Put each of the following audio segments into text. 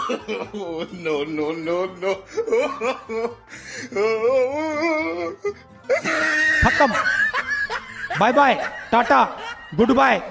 No, no, no, no. खत्म। Bye bye, tata, goodbye.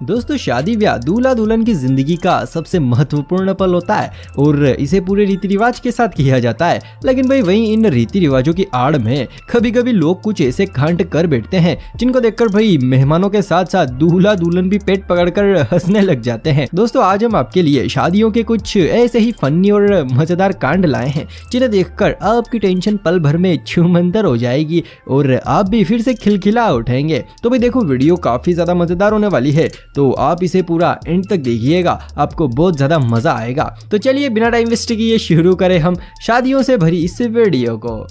दोस्तों शादी ब्याह दूल्हा दुल्हन की जिंदगी का सबसे महत्वपूर्ण पल होता है और इसे पूरे रीति रिवाज के साथ किया जाता है। लेकिन भाई वहीं इन रीति रिवाजों की आड़ में कभी कभी लोग कुछ ऐसे कांड कर बैठते हैं जिनको देखकर भाई मेहमानों के साथ साथ दूल्हा दुल्हन भी पेट पकड़कर हंसने लग जाते हैं। दोस्तों आज हम आपके लिए शादियों के कुछ ऐसे ही फनी और मजेदार कांड लाए हैं जिन्हें देखकर आपकी टेंशन पल भर में छूमंतर हो जाएगी और आप भी फिर से खिलखिला उठेंगे। तो भाई देखो वीडियो काफी ज्यादा मजेदार होने वाली है, तो आप इसे पूरा एंड तक देखिएगा, आपको बहुत ज्यादा मजा आएगा। तो चलिए बिना टाइम वेस्ट किए शुरू करें हम शादियों से भरी इस वीडियो को।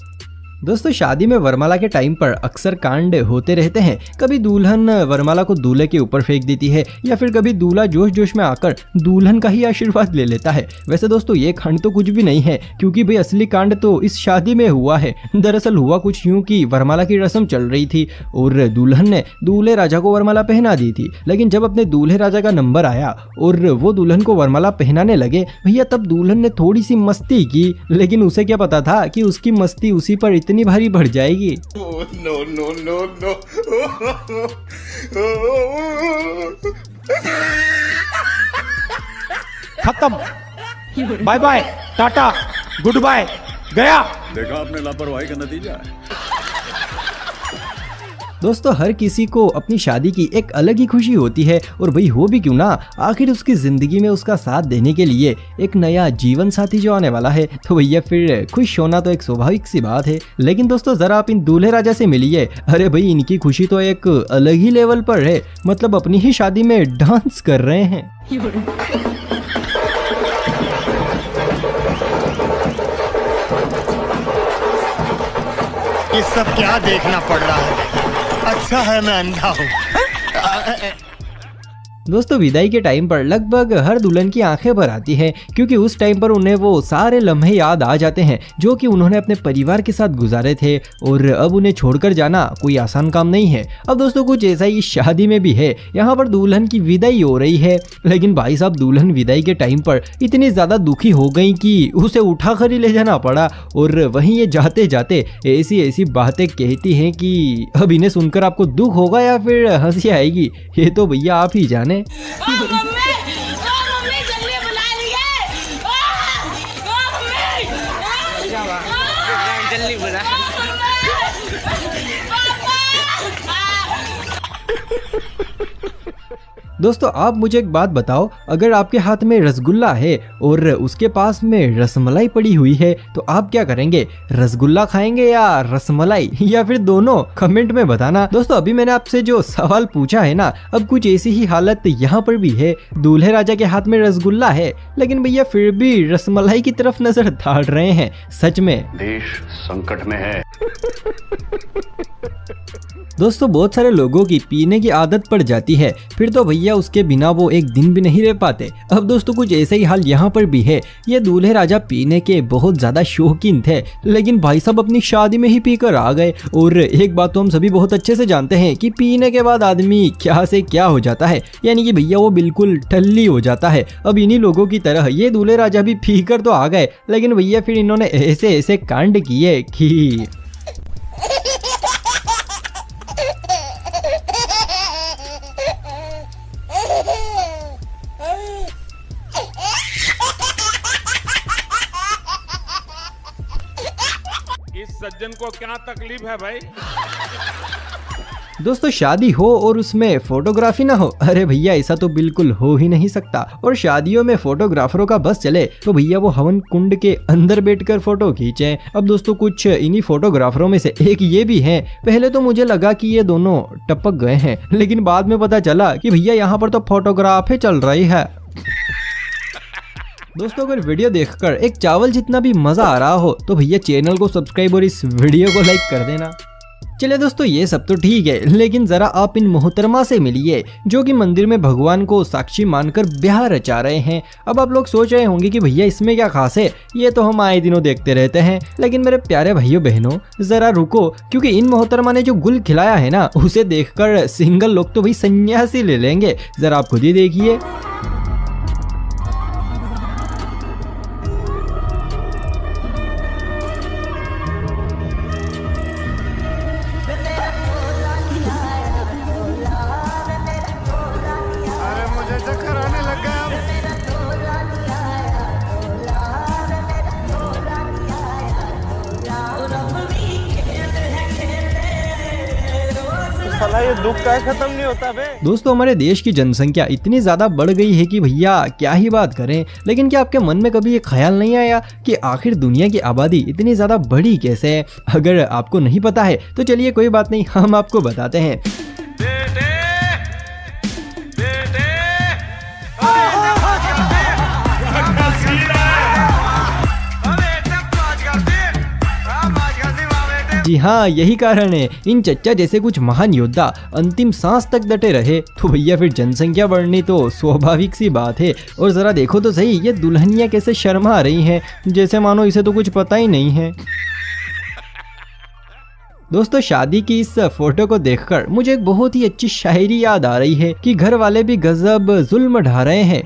दोस्तों शादी में वरमाला के टाइम पर अक्सर कांड होते रहते हैं। कभी दुल्हन वरमाला को दूल्हे के ऊपर फेंक देती है या फिर कभी दूल्हा जोश जोश में आकर दुल्हन का ही आशीर्वाद ले लेता है। वैसे दोस्तों ये कांड तो कुछ भी नहीं है, क्योंकि भाई असली कांड तो इस शादी में हुआ है। दरअसल हुआ कुछ यूं कि वरमाला की रस्म चल रही थी और दुल्हन ने दूल्हे राजा को वरमाला पहना दी थी। लेकिन जब अपने दूल्हे राजा का नंबर आया और वो दुल्हन को वरमाला पहनाने लगे भैया, तब दुल्हन ने थोड़ी सी मस्ती की, लेकिन उसे क्या पता था कि उसकी मस्ती उसी पर इतनी भारी बढ़ जाएगी। No, no, no, no. खत्म। Bye bye, tata, goodbye, गया। देखा आपने लापरवाही का नतीजा है। दोस्तों हर किसी को अपनी शादी की एक अलग ही खुशी होती है और भाई हो भी क्यों ना, आखिर उसकी जिंदगी में उसका साथ देने के लिए एक नया जीवन साथी जो आने वाला है, तो भैया फिर खुश होना तो एक स्वाभाविक सी बात है। लेकिन दोस्तों जरा आप इन दूल्हे राजा से मिलिए, अरे भाई इनकी खुशी तो एक अलग ही लेवल पर है, मतलब अपनी ही शादी में डांस कर रहे हैं। ये सब क्या देखना पड़ रहा है? अच्छा है मैं अंधा हूँ। दोस्तों विदाई के टाइम पर लगभग हर दुल्हन की आंखें भर आती हैं, क्योंकि उस टाइम पर उन्हें वो सारे लम्हे याद आ जाते हैं जो कि उन्होंने अपने परिवार के साथ गुजारे थे और अब उन्हें छोड़कर जाना कोई आसान काम नहीं है। अब दोस्तों कुछ ऐसा ही शादी में भी है। यहाँ पर दुल्हन की विदाई हो रही है, लेकिन भाई साहब दुल्हन विदाई के टाइम पर इतनी ज्यादा दुखी हो गई कि उसे उठा कर ही ले जाना पड़ा और वहीं ये जाते जाते ऐसी ऐसी बातें कहती हैं कि अब इन्हें सुनकर आपको दुख होगा या फिर हंसी आएगी, ये तो भैया आप ही जाने। मम्मी जल्दी बुला लीजिए। जल्दी बुला। दोस्तों आप मुझे एक बात बताओ, अगर आपके हाथ में रसगुल्ला है और उसके पास में रसमलाई पड़ी हुई है तो आप क्या करेंगे? रसगुल्ला खाएंगे या रसमलाई, या फिर दोनों? कमेंट में बताना। दोस्तों अभी मैंने आपसे जो सवाल पूछा है ना, अब कुछ ऐसी ही हालत यहाँ पर भी है। दूल्हे राजा के हाथ में रसगुल्ला है, लेकिन भैया फिर भी रसमलाई की तरफ नजर डाल रहे हैं। सच में देश संकट में है। दोस्तों बहुत सारे लोगों की पीने की आदत पड़ जाती है, फिर तो भैया उसके बिना वो एक दिन भी नहीं रह पाते। अब दोस्तों कुछ ऐसा ही हाल यहाँ पर भी है। ये दूल्हे राजा पीने के बहुत ज्यादा शौकीन थे, लेकिन भाई साहब अपनी शादी में ही पीकर आ गए। और एक बात तो हम सभी बहुत अच्छे से जानते हैं कि पीने के बाद आदमी क्या से क्या हो जाता है, यानी कि भैया वो बिल्कुल टल्ली हो जाता है। अब इन्हीं लोगों की तरह ये दूल्हे राजा भी पीकर तो आ गए, लेकिन भैया फिर इन्होंने ऐसे ऐसे कांड किए कि इस सज्जन को क्या तकलीफ है भाई? दोस्तों शादी हो और उसमें फोटोग्राफी ना हो, अरे भैया ऐसा तो बिल्कुल हो ही नहीं सकता। और शादियों में फोटोग्राफरों का बस चले तो भैया वो हवन कुंड के अंदर बैठकर फोटो खींचे। अब दोस्तों कुछ इन्हीं फोटोग्राफरों में से एक ये भी हैं। पहले तो मुझे लगा कि ये दोनों टपक गए हैं, लेकिन बाद में पता चला कि भैया यहाँ पर तो फोटोग्राफ ही चल रही है। दोस्तों अगर वीडियो देखकर एक चावल जितना भी मजा आ रहा हो तो भैया चैनल को सब्सक्राइब और इस वीडियो को लाइक कर देना। चलिए दोस्तों, ये सब तो ठीक है, लेकिन जरा आप इन मोहतरमा से मिलिए जो कि मंदिर में भगवान को साक्षी मानकर ब्याह रचा रहे हैं। अब आप लोग सोच रहे होंगे कि भैया इसमें क्या खास है, ये तो हम आए दिनों देखते रहते हैं। लेकिन मेरे प्यारे भाइयों बहनों, जरा रुको, क्योंकि इन मोहतरमा ने जो गुल खिलाया है ना, उसे देखकर सिंगल लोग तो भाई सन्यासी ले लेंगे। जरा आप खुद ही देखिए। अरे मुझे चक्कर आने लग गया अब। साला ये दुख का खत्म नहीं होता बे। दोस्तों, हमारे देश की जनसंख्या इतनी ज्यादा बढ़ गई है कि भैया क्या ही बात करें। लेकिन क्या आपके मन में कभी ये ख्याल नहीं आया कि आखिर दुनिया की आबादी इतनी ज्यादा बढ़ी कैसे है? अगर आपको नहीं पता है तो चलिए कोई बात नहीं, हम आपको बताते हैं। जी हाँ, यही कारण है इन चच्चा जैसे कुछ महान योद्धा अंतिम सांस तक डटे रहे, तो भैया फिर जनसंख्या बढ़नी तो स्वाभाविक सी बात है। और जरा देखो तो सही, ये दुल्हनियां कैसे शर्मा रही हैं, जैसे मानो इसे तो कुछ पता ही नहीं है। दोस्तों, शादी की इस फोटो को देखकर मुझे एक बहुत ही अच्छी शायरी याद आ रही है कि घर वाले भी गजब जुल्म ढा रहे हैं,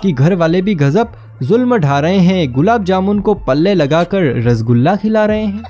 कि घर वाले भी गजब जुल्म ढा रहे हैं, गुलाब जामुन को पल्ले लगाकर रसगुल्ला खिला रहे हैं।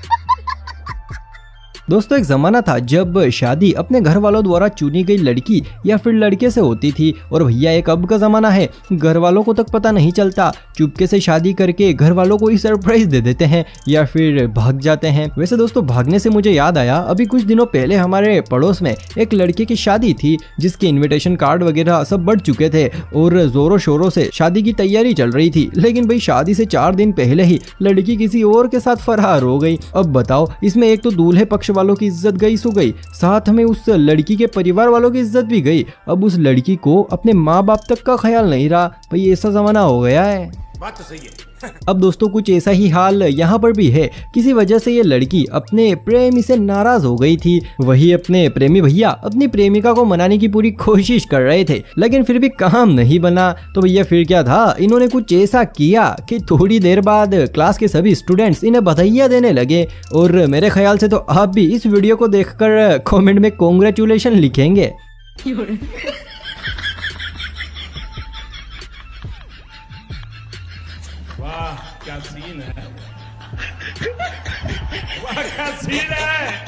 दोस्तों, एक जमाना था जब शादी अपने घर वालों द्वारा चुनी गई लड़की या फिर लड़के से होती थी। और भैया एक अब का जमाना है, घर वालों को तक पता नहीं चलता, चुपके से शादी करके घर वालों को ही सरप्राइज दे देते हैं या फिर भाग जाते हैं। वैसे दोस्तों, भागने से मुझे याद आया, अभी कुछ दिनों पहले हमारे पड़ोस में एक लड़के की शादी थी जिसके इन्विटेशन कार्ड वगैरह सब बढ़ चुके थे और जोरों शोरों से शादी की तैयारी चल रही थी। लेकिन भाई शादी से 4 दिन पहले ही लड़की किसी और के साथ फरार हो गई। अब बताओ, इसमें एक तो दूल्हे पक्ष वालों की इज्जत गई सो गई, साथ में उस लड़की के परिवार वालों की इज्जत भी गई। अब उस लड़की को अपने माँ बाप तक का ख्याल नहीं रहा। भाई ऐसा जमाना हो गया है। बात तो सही है। अब दोस्तों, कुछ ऐसा ही हाल यहाँ पर भी है। किसी वजह से ये लड़की अपने प्रेमी से नाराज हो गई थी। वही अपने प्रेमी भैया अपनी प्रेमिका को मनाने की पूरी कोशिश कर रहे थे, लेकिन फिर भी काम नहीं बना। तो भैया फिर क्या था, इन्होंने कुछ ऐसा किया कि थोड़ी देर बाद क्लास के सभी स्टूडेंट्स इन्हें बधाइयाँ देने लगे। और मेरे ख्याल से तो आप भी इस वीडियो को देखकर कॉमेंट में कॉन्ग्रेचुलेशन लिखेंगे। वाह क्या सीन है। वाह क्या सीन है।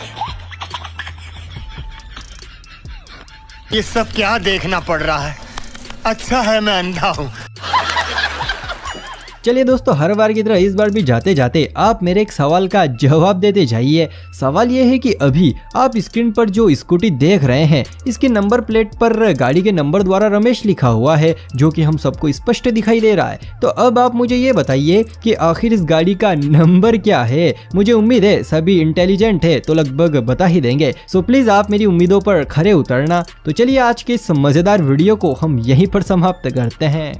ये सब क्या देखना पड़ रहा है? अच्छा है मैं अंधा हूँ। चलिए दोस्तों, हर बार की तरह इस बार भी जाते जाते आप मेरे एक सवाल का जवाब देते जाइए। सवाल ये है कि अभी आप स्क्रीन पर जो स्कूटी देख रहे हैं, इसके नंबर प्लेट पर गाड़ी के नंबर द्वारा रमेश लिखा हुआ है, जो कि हम सबको स्पष्ट दिखाई दे रहा है। तो अब आप मुझे ये बताइए कि आखिर इस गाड़ी का नंबर क्या है। मुझे उम्मीद है सभी इंटेलिजेंट है तो लगभग बता ही देंगे। सो प्लीज आप मेरी उम्मीदों पर खरे उतरना। तो चलिए आज के इस मजेदार वीडियो को हम यहीं पर समाप्त करते हैं।